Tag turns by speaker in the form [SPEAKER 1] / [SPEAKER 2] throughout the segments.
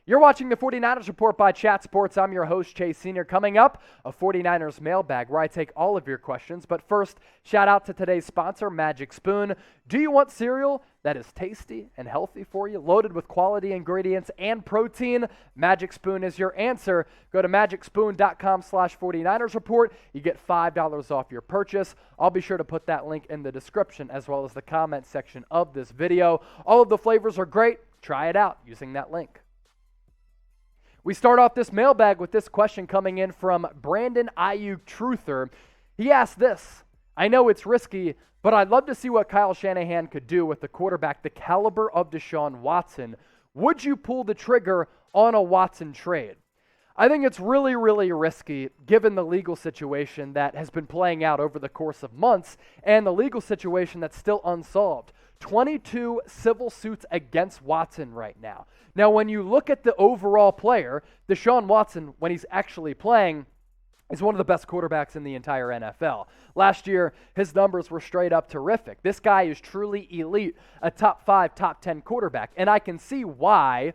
[SPEAKER 1] You're watching the 49ers Report by Chat Sports. I'm your host, Chase Sr. Coming up, a 49ers mailbag where I take all of your questions. But first, shout out to today's sponsor, Magic Spoon. Do you want cereal that is tasty and healthy for you, loaded with quality ingredients and protein? Magic Spoon is your answer. Go to magicspoon.com/49ers Report. You get $5 off your purchase. I'll be sure to put that link in the description as well as the comment section of this video. All of the flavors are great. Try it out using that link. We start off this mailbag with this question coming in from Brandon Aiyuk Truther. He asked this: I know it's risky, but I'd love to see what Kyle Shanahan could do with the quarterback the caliber of Deshaun Watson. Would you pull the trigger on a Watson trade? I think it's really, really risky given the legal situation that has been playing out over the course of months and the legal situation that's still unsolved. 22 civil suits against Watson right now. Now, when you look at the overall player, Deshaun Watson, when he's actually playing, is one of the best quarterbacks in the entire NFL. Last year, his numbers were straight up terrific. This guy is truly elite, a top 5, top 10 quarterback. And I can see why,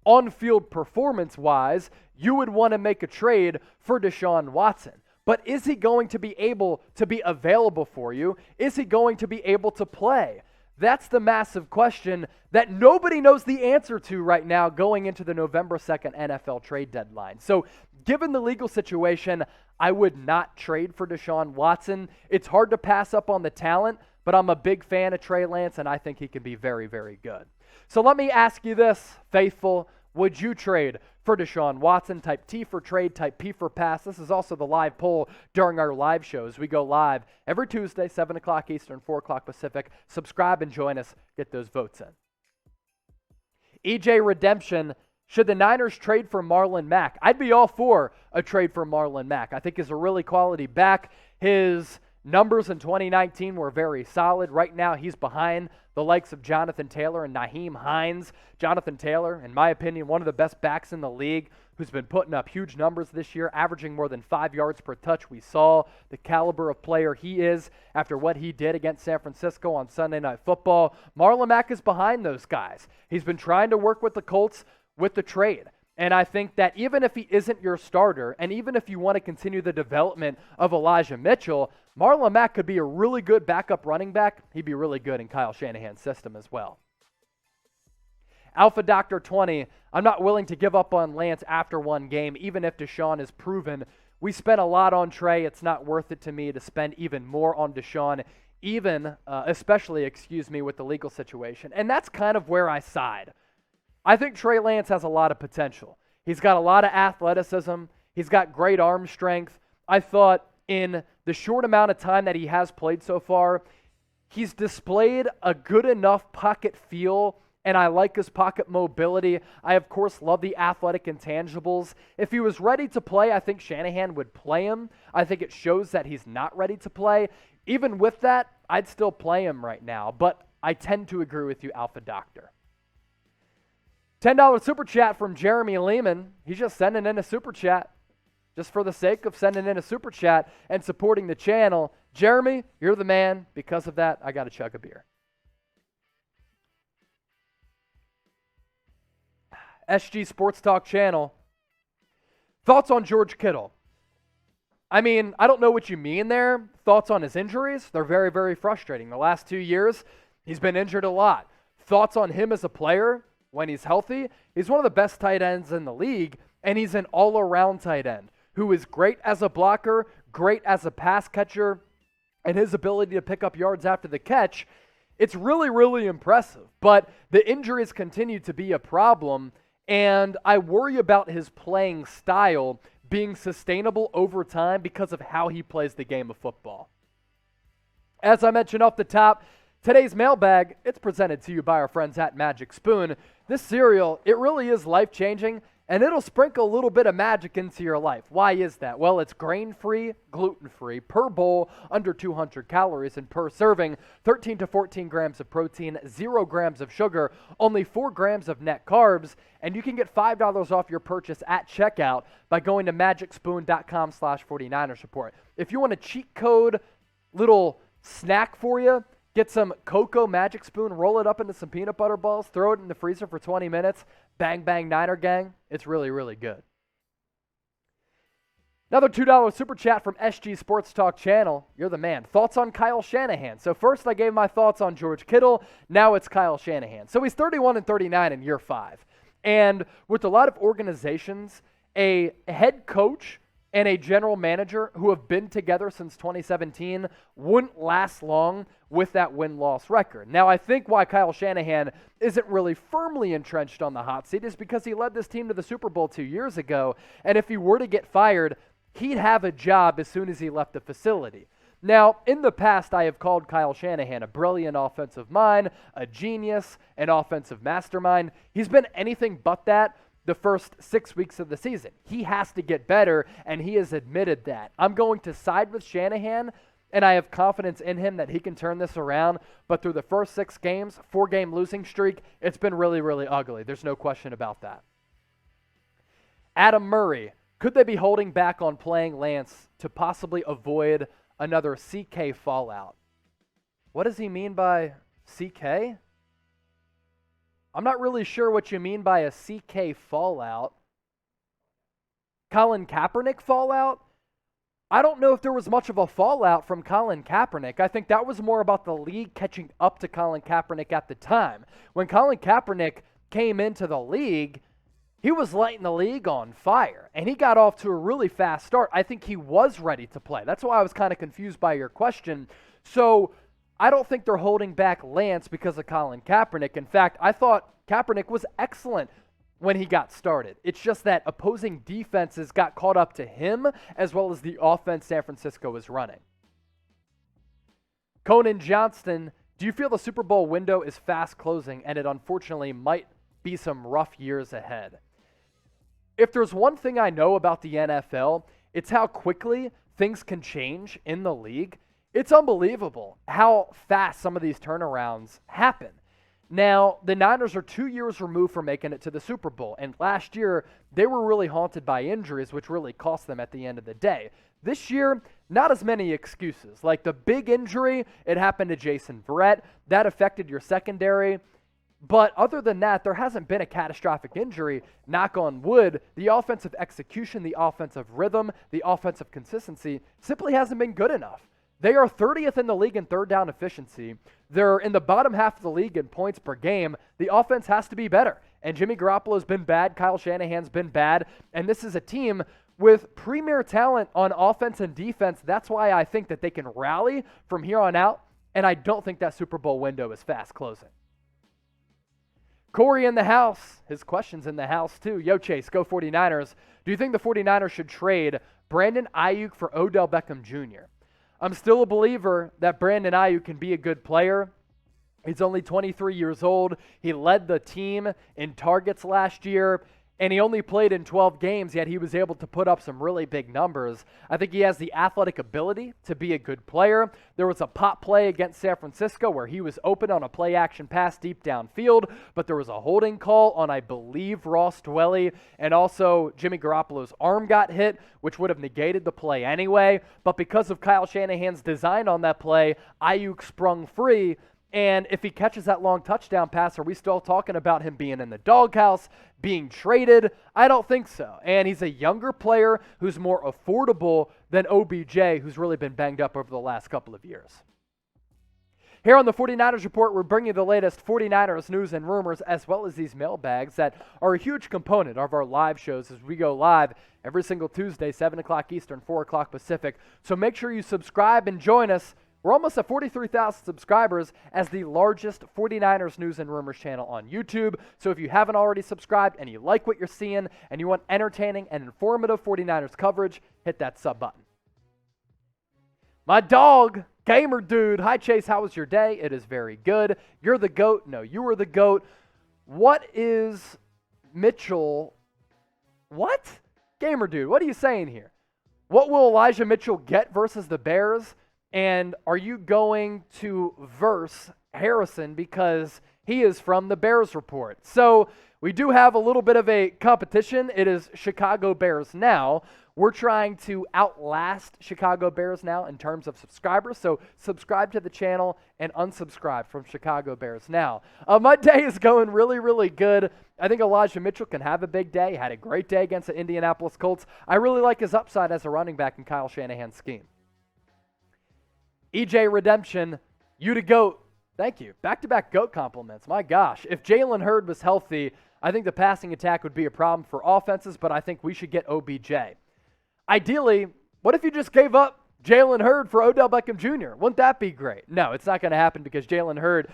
[SPEAKER 1] on-field performance-wise, you would want to make a trade for Deshaun Watson. But is he going to be able to be available for you? Is he going to be able to play? That's the massive question that nobody knows the answer to right now going into the November 2nd NFL trade deadline. So given the legal situation, I would not trade for Deshaun Watson. It's hard to pass up on the talent, but I'm a big fan of Trey Lance, and I think he can be very, very good. So let me ask you this, faithful. Would you trade for Deshaun Watson? Type T for trade, type P for pass. This is also the live poll during our live shows. We go live every Tuesday, 7 o'clock Eastern, 4 o'clock Pacific. Subscribe and join us. Get those votes in. EJ Redemption, should the Niners trade for Marlon Mack? I'd be all for a trade for Marlon Mack. I think he's a really quality back. His numbers in 2019 were very solid. Right now, he's behind the likes of Jonathan Taylor and Nyheim Hines. Jonathan Taylor, in my opinion, one of the best backs in the league, who's been putting up huge numbers this year, averaging more than 5 yards per touch. We saw the caliber of player he is after what he did against San Francisco on Sunday Night Football. Marlon Mack is behind those guys. He's been trying to work with the Colts with the trade. And I think that even if he isn't your starter, and even if you want to continue the development of Elijah Mitchell, Marlon Mack could be a really good backup running back. He'd be really good in Kyle Shanahan's system as well. Alpha Doctor 20, I'm not willing to give up on Lance after one game, even if Deshaun is proven. We spent a lot on Trey. It's not worth it to me to spend even more on Deshaun, especially with the legal situation. And that's kind of where I side. I think Trey Lance has a lot of potential. He's got a lot of athleticism. He's got great arm strength. I thought in the short amount of time that he has played so far, he's displayed a good enough pocket feel, and I like his pocket mobility. I, of course, love the athletic intangibles. If he was ready to play, I think Shanahan would play him. I think it shows that he's not ready to play. Even with that, I'd still play him right now, but I tend to agree with you, Alpha Doctor. $10 super chat from Jeremy Lehman. He's just sending in a super chat just for the sake of sending in a super chat and supporting the channel. Jeremy, you're the man. Because of that, I got to chug a beer. SG Sports Talk channel. Thoughts on George Kittle? I mean, I don't know what you mean there. Thoughts on his injuries? They're very, very frustrating. The last 2 years, he's been injured a lot. Thoughts on him as a player? When he's healthy, he's one of the best tight ends in the league, and he's an all-around tight end who is great as a blocker, great as a pass catcher, and his ability to pick up yards after the catch, it's really, really impressive. But the injuries continue to be a problem, and I worry about his playing style being sustainable over time because of how he plays the game of football. As I mentioned off the top, today's mailbag, it's presented to you by our friends at Magic Spoon. This cereal, it really is life-changing, and it'll sprinkle a little bit of magic into your life. Why is that? Well, it's grain-free, gluten-free, per bowl, under 200 calories, and per serving, 13 to 14 grams of protein, 0 grams of sugar, only 4 grams of net carbs, and you can get $5 off your purchase at checkout by going to magicspoon.com/49ers Report. If you want a cheat code little snack for you, get some Cocoa Magic Spoon, roll it up into some peanut butter balls, throw it in the freezer for 20 minutes. Bang Bang Niner Gang, it's really, really good. Another $2 super chat from SG Sports Talk channel. You're the man. Thoughts on Kyle Shanahan? So first I gave my thoughts on George Kittle. Now it's Kyle Shanahan. So he's 31-39 in year 5. And with a lot of organizations, a head coach and a general manager who have been together since 2017 wouldn't last long with that win-loss record. Now, I think why Kyle Shanahan isn't really firmly entrenched on the hot seat is because he led this team to the Super Bowl 2 years ago, and if he were to get fired, he'd have a job as soon as he left the facility. Now, in the past, I have called Kyle Shanahan a brilliant offensive mind, a genius, an offensive mastermind. He's been anything but that the first 6 weeks of the season. He has to get better, and he has admitted that. I'm going to side with Shanahan, and I have confidence in him that he can turn this around, but through the first 6 games, 4-game losing streak, it's been really, really ugly. There's no question about that. Adam Murray, could they be holding back on playing Lance to possibly avoid another CK fallout? What does he mean by CK? I'm not really sure what you mean by a CK fallout. Colin Kaepernick fallout? I don't know if there was much of a fallout from Colin Kaepernick. I think that was more about the league catching up to Colin Kaepernick at the time. When Colin Kaepernick came into the league, he was lighting the league on fire, and he got off to a really fast start. I think he was ready to play. That's why I was kind of confused by your question. So I don't think they're holding back Lance because of Colin Kaepernick. In fact, I thought Kaepernick was excellent when he got started. It's just that opposing defenses got caught up to him as well as the offense San Francisco was running. Conan Johnston, do you feel the Super Bowl window is fast closing and it unfortunately might be some rough years ahead? If there's one thing I know about the NFL, it's how quickly things can change in the league. It's unbelievable how fast some of these turnarounds happen. Now, the Niners are 2 years removed from making it to the Super Bowl, and last year, they were really haunted by injuries, which really cost them at the end of the day. This year, not as many excuses. Like the big injury, it happened to Jason Verrett. That affected your secondary. But other than that, there hasn't been a catastrophic injury. Knock on wood, the offensive execution, the offensive rhythm, the offensive consistency simply hasn't been good enough. They are 30th in the league in third down efficiency. They're in the bottom half of the league in points per game. The offense has to be better. And Jimmy Garoppolo's been bad. Kyle Shanahan's been bad. And this is a team with premier talent on offense and defense. That's why I think that they can rally from here on out. And I don't think that Super Bowl window is fast closing. Corey in the house. His question's in the house too. Yo, Chase, go 49ers. Do you think the 49ers should trade Brandon Aiyuk for Odell Beckham Jr.? I'm still a believer that Brandon Aiyuk can be a good player. He's only 23 years old. He led the team in targets last year, and he only played in 12 games, yet he was able to put up some really big numbers. I think he has the athletic ability to be a good player. There was a pop play against San Francisco where he was open on a play-action pass deep downfield, but there was a holding call on, I believe, Ross Dwelly, and also Jimmy Garoppolo's arm got hit, which would have negated the play anyway. But because of Kyle Shanahan's design on that play, Aiyuk sprung free. And if he catches that long touchdown pass, are we still talking about him being in the doghouse, being traded? I don't think so. And he's a younger player who's more affordable than OBJ, who's really been banged up over the last couple of years. Here on the 49ers Report, we're bringing you the latest 49ers news and rumors, as well as these mailbags that are a huge component of our live shows as we go live every single Tuesday, 7 o'clock Eastern, 4 o'clock Pacific. So make sure you subscribe and join us. We're almost at 43,000 subscribers as the largest 49ers news and rumors channel on YouTube. So if you haven't already subscribed and you like what you're seeing and you want entertaining and informative 49ers coverage, hit that sub button. My dog, Gamer Dude. Hi, Chase. How was your day? It is very good. You're the GOAT. No, you were the GOAT. What is Mitchell? What? Gamer Dude, what are you saying here? What will Elijah Mitchell get versus the Bears? And are you going to verse Harrison because he is from the Bears Report? So we do have a little bit of a competition. It is Chicago Bears now. We're trying to outlast Chicago Bears now in terms of subscribers. So subscribe to the channel and unsubscribe from Chicago Bears now. My day is going really, really good. I think Elijah Mitchell can have a big day. He had a great day against the Indianapolis Colts. I really like his upside as a running back in Kyle Shanahan's scheme. EJ Redemption, you to GOAT. Thank you. Back-to-back GOAT compliments. My gosh. If Jalen Hurts was healthy, I think the passing attack would be a problem for offenses, but I think we should get OBJ. Ideally, what if you just gave up Jalen Hurts for Odell Beckham Jr.? Wouldn't that be great? No, it's not going to happen because Jalen Hurts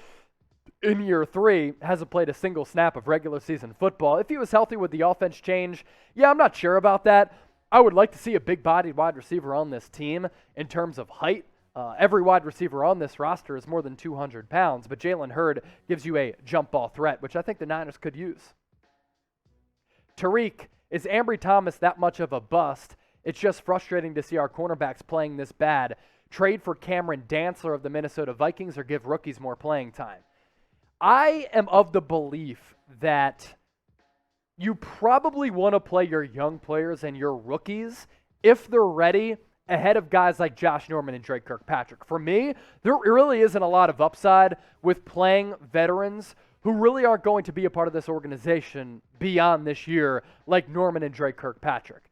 [SPEAKER 1] in year 3 hasn't played a single snap of regular season football. If he was healthy, would the offense change? Yeah, I'm not sure about that. I would like to see a big-bodied wide receiver on this team in terms of height. Every wide receiver on this roster is more than 200 pounds, but Jalen Hurts gives you a jump ball threat, which I think the Niners could use. Tariq, is Ambry Thomas that much of a bust? It's just frustrating to see our cornerbacks playing this bad. Trade for Cameron Dantzler of the Minnesota Vikings or give rookies more playing time. I am of the belief that you probably want to play your young players and your rookies if they're ready ahead of guys like Josh Norman and Drake Kirkpatrick. For me, there really isn't a lot of upside with playing veterans who really aren't going to be a part of this organization beyond this year, like Norman and Drake Kirkpatrick.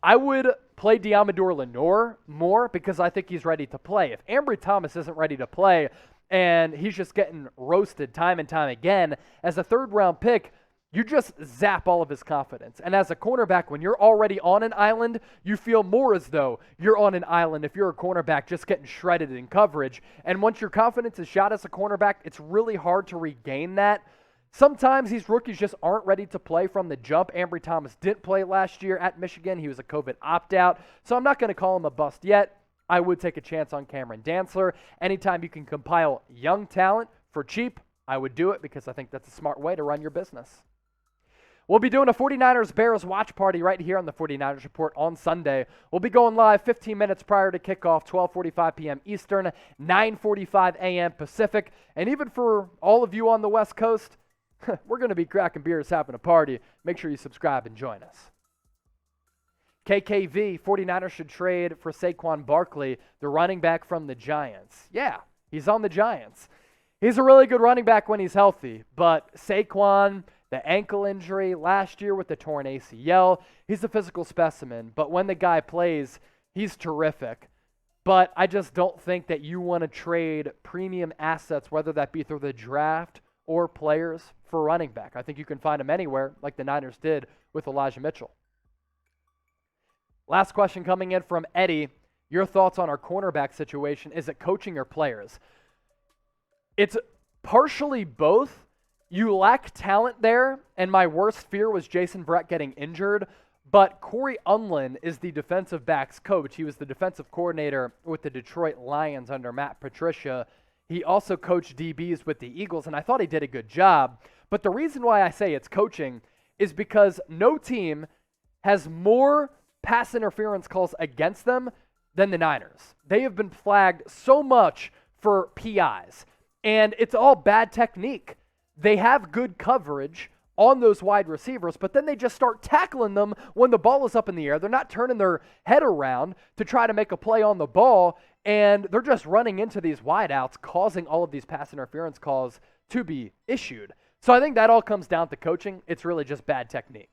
[SPEAKER 1] I would play Deommodore Lenoir more because I think he's ready to play. If Ambry Thomas isn't ready to play and he's just getting roasted time and time again, as a third-round pick, you just zap all of his confidence. And as a cornerback, when you're already on an island, you feel more as though you're on an island if you're a cornerback just getting shredded in coverage. And once your confidence is shot as a cornerback, it's really hard to regain that. Sometimes these rookies just aren't ready to play from the jump. Ambry Thomas didn't play last year at Michigan. He was a COVID opt-out. So I'm not going to call him a bust yet. I would take a chance on Cameron Dantzler. Anytime you can compile young talent for cheap, I would do it because I think that's a smart way to run your business. We'll be doing a 49ers-Bears watch party right here on the 49ers Report on Sunday. We'll be going live 15 minutes prior to kickoff, 12:45 p.m. Eastern, 9:45 a.m. Pacific. And even for all of you on the West Coast, we're going to be cracking beers, having a party. Make sure you subscribe and join us. KKV, 49ers should trade for Saquon Barkley, the running back from the Giants. Yeah, he's on the Giants. He's a really good running back when he's healthy, but Saquon, the ankle injury last year with the torn ACL, he's a physical specimen, but when the guy plays, he's terrific. But I just don't think that you want to trade premium assets, whether that be through the draft or players, for running back. I think you can find them anywhere, like the Niners did with Elijah Mitchell. Last question coming in from Eddie. Your thoughts on our cornerback situation? Is it coaching or players? It's partially both. You lack talent there, and my worst fear was Jason Verrett getting injured. But Corey Unlin is the defensive backs coach. He was the defensive coordinator with the Detroit Lions under Matt Patricia. He also coached DBs with the Eagles, and I thought he did a good job. But the reason why I say it's coaching is because no team has more pass interference calls against them than the Niners. They have been flagged so much for PIs, and it's all bad technique. They have good coverage on those wide receivers, but then they just start tackling them when the ball is up in the air. They're not turning their head around to try to make a play on the ball, and they're just running into these wideouts, causing all of these pass interference calls to be issued. So I think that all comes down to coaching. It's really just bad technique.